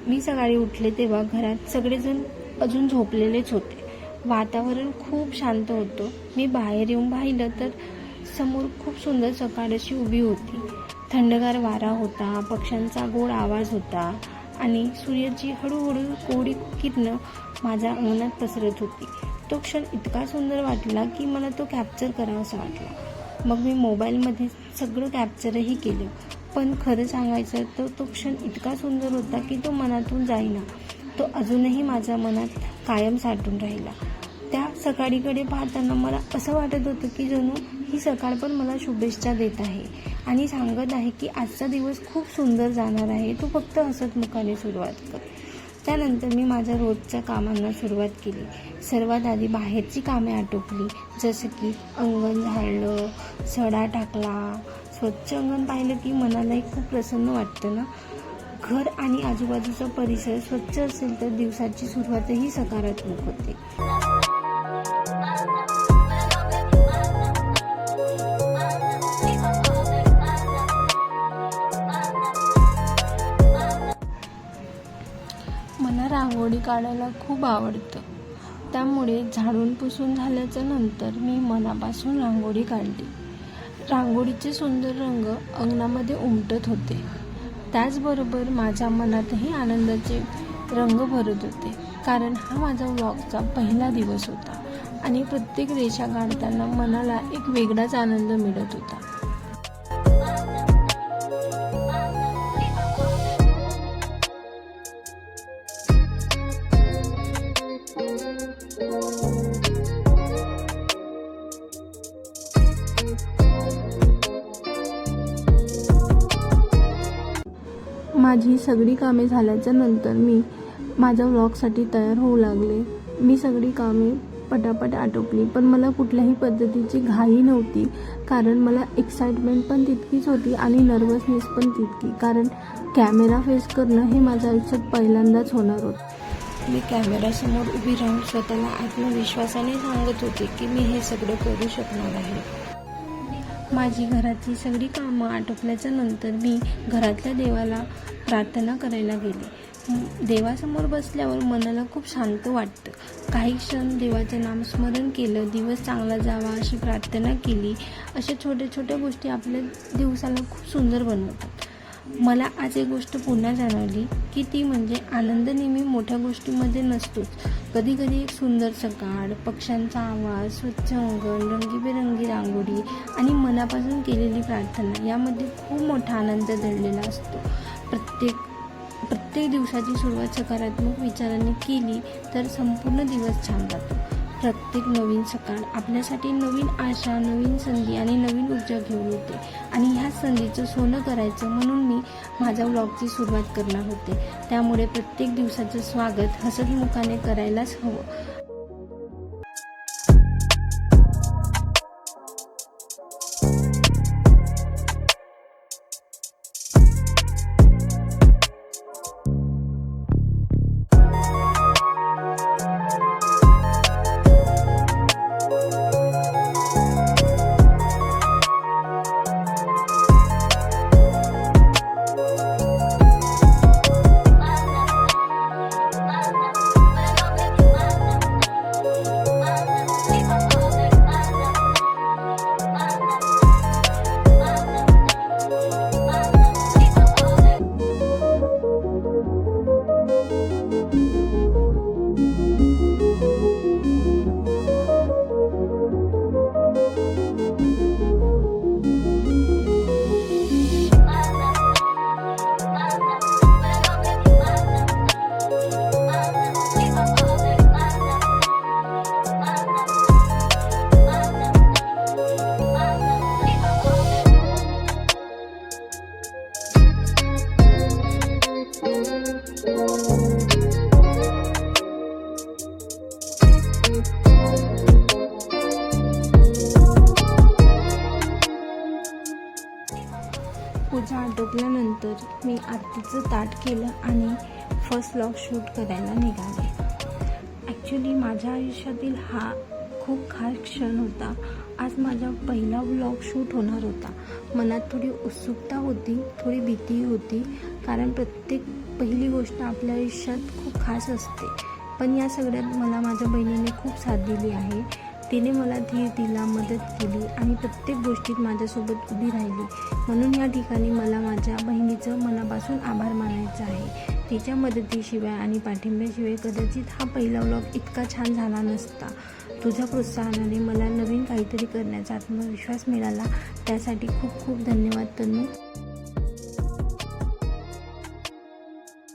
मी सकाळी उठले तेव्हा घरात सगळेजण अजून झोपलेलेच होते. वातावरण खूप शांत होतं. मी बाहेर येऊन पाहिलं तर समोर खूप सुंदर सकाळ अशी उभी होती. थंडगार वारा होता, पक्ष्यांचा गोड आवाज होता आणि सूर्याची हळूहळू कोवळी किरणं माझ्या अंगणात पसरत होती. तो क्षण इतका सुंदर वाटला की मला तो कॅप्चर करावासा वाटला. मग मी मोबाईलमध्ये सगळं कॅप्चरही केलं. पण खरं सांगायचं तर तो क्षण इतका सुंदर होता की तो मनातून जाईना. तो अजूनही माझ्या मनात कायम साठून राहिला. त्या सकाळीकडे पाहताना मला असं वाटत होतं की जणू ही सकाळ पण मला शुभेच्छा देत आहे आणि सांगत आहे की आजचा दिवस खूप सुंदर जाणार आहे, तू फक्त हसतमुखाने सुरुवात कर. त्यानंतर मी माझ्या रोजच्या कामांना सुरुवात केली. सर्वात आधी बाहेरची कामे आटोपली, जसं की अंगण झाडलं, सडा टाकला. स्वच्छ अंगण पाहिलं की मनालाही खूप प्रसन्न वाटतं ना. घर आणि आजूबाजूचा परिसर स्वच्छ असेल तर दिवसाची सुरुवातही सकारात्मक होते. मला रांगोळी काढायला खूप आवडतं. त्यामुळे झाडून पुसून झाल्याच्या नंतर मी मनापासून रांगोळी काढली. रांगोळीचे सुंदर रंग अंगणामध्ये उमटत होते. त्याचबरोबर माझ्या मनातही आनंदाचे रंग भरत होते, कारण हा माझा व्लॉगचा पहिला दिवस होता आणि प्रत्येक रेषा काढताना मनाला एक वेगळाच आनंद मिळत होता. माझी सगळी कामे झाल्याच्या नंतर मी माझ्या व्लॉगसाठी तयार होऊ लागले. मी सगळी कामे पटापट आटोपली, पण मला कुठल्याही पद्धतीची घाई नव्हती, कारण मला एक्साइटमेंट पण तितकीच होती आणि नर्वसनेस पण तितकी, कारण कॅमेरा फेस करणं हे माझ्या आयुष्यात पहिल्यांदाच होणार होतं. मी कॅमेरासमोर उभी राहून स्वतःला आत्मविश्वासाने सांगत होते की मी हे सगळं करू शकणार आहे. माझी घरातली सगळी कामं आटोपल्याच्या नंतर मी घरातल्या देवाला प्रार्थना करायला गेले. देवासमोर बसल्यावर मनाला खूप शांत वाटतं. काही क्षण देवाचं नामस्मरण केलं, दिवस चांगला जावा अशी प्रार्थना केली. अशा छोट्या छोट्या गोष्टी आपल्या दिवसाला खूप सुंदर बनवतात. मला आज एक गोष्ट पुन्हा जाणवली की ती म्हणजे आनंद नेहमी मोठ्या गोष्टीमध्ये नसतोच. कधी कधी एक सुंदर सकाळ, पक्ष्यांचा आवाज, स्वच्छ अंगण, रंगीबेरंगी रांगोळी आणि मनापासून केलेली प्रार्थना यामध्ये खूप मोठा आनंद दडलेला असतो. प्रत्येक दिवसाची सुरुवात सकारात्मक विचारांनी केली तर संपूर्ण दिवस छान जातो. प्रत्येक नवीन सकाळ आपल्यासाठी नवीन आशा, नवीन संधी आणि नवीन ऊर्जा घेऊन येते आणि ह्याच संधीचं सोनं करायचं म्हणून मी माझ्या व्लॉगची सुरुवात करणार होते. त्यामुळे प्रत्येक दिवसाचं स्वागत हसतमुखाने करायलाच हवं. पूजा आटोपल्यानंतर मी आरतीचं ताट केलं आणि फर्स्ट व्लॉग शूट करायला निघाले. ॲक्च्युली माझ्या आयुष्यातील हा खूप खास क्षण होता. आज माझा पहिला व्लॉग शूट होणार होता. मनात थोडी उत्सुकता होती, थोडी भीती होती, कारण प्रत्येक पहिली गोष्ट आपल्या आयुष्यात खूप खास असते. पण या सगळ्यात मला माझ्या बहिणीने खूप साथ दिली आहे. तिने मला धीर दिला, मदत केली आणि प्रत्येक गोष्टीत माझ्यासोबत उभी राहिली. म्हणून या ठिकाणी मला माझ्या बहिणीचं मनापासून आभार मानायचं आहे. तिच्या मदतीशिवाय आणि पाठिंब्याशिवाय कदाचित हा पहिला व्लॉग इतका छान झाला नसता. तुझ्या प्रोत्साहनाने मला नवीन काहीतरी करण्याचा आत्मविश्वास मिळाला. त्यासाठी खूप खूप धन्यवाद तनू.